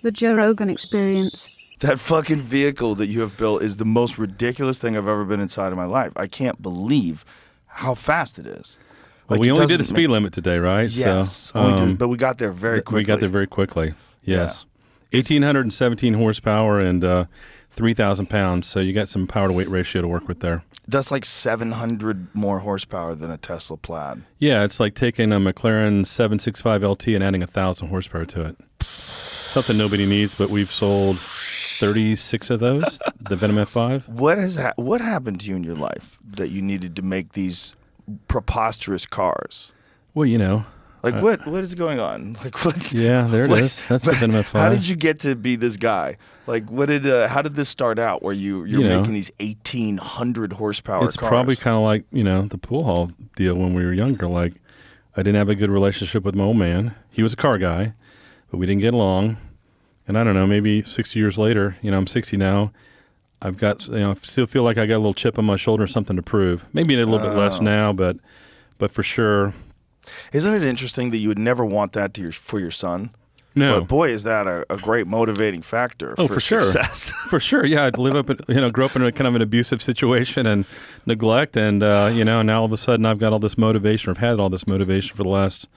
The Joe Rogan Experience. That fucking vehicle that you have built is the most ridiculous thing I've ever been inside of my life. I can't believe how fast it is. Well, we only did a speed limit today, right? Yes, So, but we got there very quickly. We got there very quickly, yes. Yeah. 1,817 horsepower and 3,000 pounds, so you got some power-to-weight ratio to work with there. That's like 700 more horsepower than a Tesla Plaid. Yeah, it's like taking a McLaren 765 LT and adding 1,000 horsepower to it. Something nobody needs, but we've sold 36 of those, the Venom F5. What happened to you in your life that you needed to make these preposterous cars? Well, you know. Like, what is going on? Like, what? Yeah, there it is. That's the Venom F5. How did you get to be this guy? Like, how did this start out where you're making these 1,800 horsepower it's cars? It's probably kind of like, the pool hall deal when we were younger. Like, I didn't have a good relationship with my old man. He was a car guy, but we didn't get along. And I don't know, maybe 60 years later, I'm 60 now, I've got, I still feel like I got a little chip on my shoulder, something to prove. Maybe a little bit less now, but for sure. Isn't it interesting that you would never want that for your son? No. But boy, is that a great motivating factor for success. For sure. Yeah, I'd live up, grew up in a kind of an abusive situation and neglect, and now all of a sudden I've got all this motivation. I've had all this motivation for the last,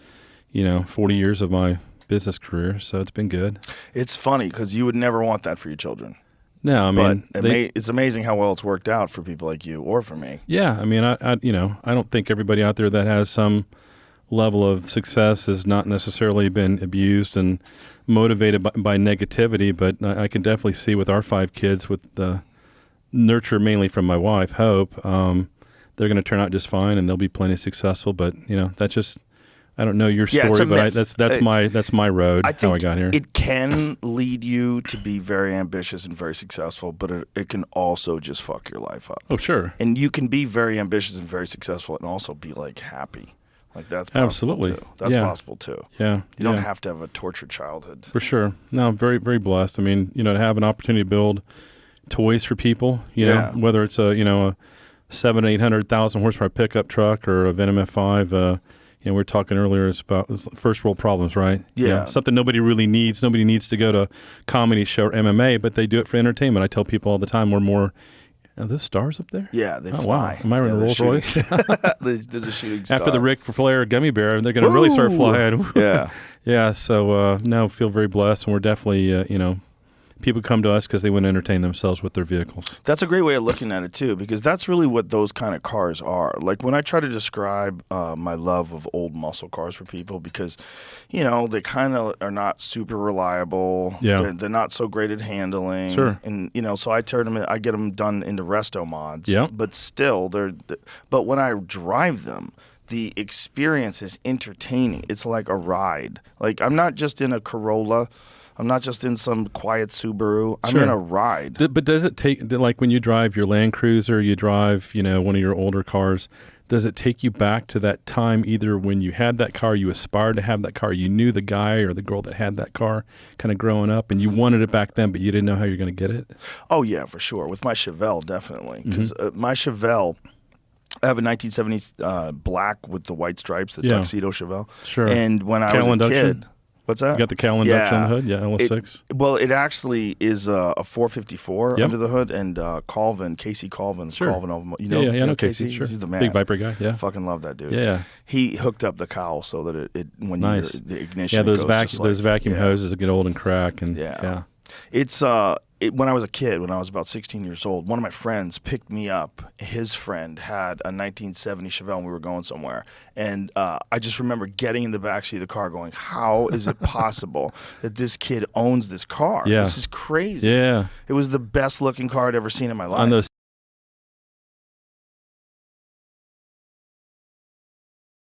40 years of my business career, so it's been good. It's funny because you would never want that for your children. No, I mean, it's amazing how well it's worked out for people like you or for me. Yeah, I mean, I don't think everybody out there that has some level of success has not necessarily been abused and motivated by negativity, but I can definitely see with our 5 kids, with the nurture mainly from my wife, Hope, they're going to turn out just fine and they'll be plenty successful. But that's just, I don't know your story, but that's my road. How I got here. It can lead you to be very ambitious and very successful, but it can also just fuck your life up. Oh, sure. And you can be very ambitious and very successul and also be like happy. Like that's possible absolutely too. That's possible too. Yeah, you don't have to have a tortured childhood. For sure. No, I'm very, very blessed. I mean, to have an opportunity to build toys for people. Know, whether it's a 700,000-800,000 horsepower pickup truck or a Venom F5. We were talking earlier. It's about first world problems, right? Yeah. Something nobody really needs. Nobody needs to go to a comedy show or MMA, but they do it for entertainment. I tell people all the time, we're more. Are those stars up there? Yeah, they fly. Wow. Am I in a Rolls Royce? There's a shooting star. After the Ric Flair gummy bear, they're going to really start flying. Yeah. Yeah, so now feel very blessed, and we're definitely, people come to us because they want to entertain themselves with their vehicles. That's a great way of looking at it, too, because that's really what those kind of cars are. Like, when I try to describe my love of old muscle cars for people, because, they kind of are not super reliable. Yeah. They're not so great at handling. Sure. And, so I get them done into resto mods. Yeah. But still, but when I drive them, the experience is entertaining. It's like a ride. Like, I'm not just in a Corolla. I'm not just in some quiet Subaru. I'm in a ride. But does it take, like when you drive your Land Cruiser, you drive, one of your older cars, does it take you back to that time either when you had that car, you aspired to have that car, you knew the guy or the girl that had that car kind of growing up, and you wanted it back then, but you didn't know how you're going to get it? Oh, yeah, for sure. With my Chevelle, definitely. Because my Chevelle, I have a 1970s black with the white stripes, the tuxedo Chevelle. Sure. And when I was a kid... What's that? You got the cowl induction on the hood? Yeah, LS6. It actually is a 454 under the hood, and Casey Colvin's Colvin over. I know Casey. Sure. He's the man. Big Viper guy. Yeah, fucking love that dude. Yeah. He hooked up the cowl so that it when nice. the ignition. Yeah, those goes vacuum hoses get old and crack, and It's when I was a kid, when I was about 16 years old, one of my friends picked me up. His friend had a 1970 Chevelle, and we were going somewhere. And I just remember getting in the backseat of the car going, how is it possible that this kid owns this car? Yeah. This is crazy. Yeah. It was the best looking car I'd ever seen in my life. On those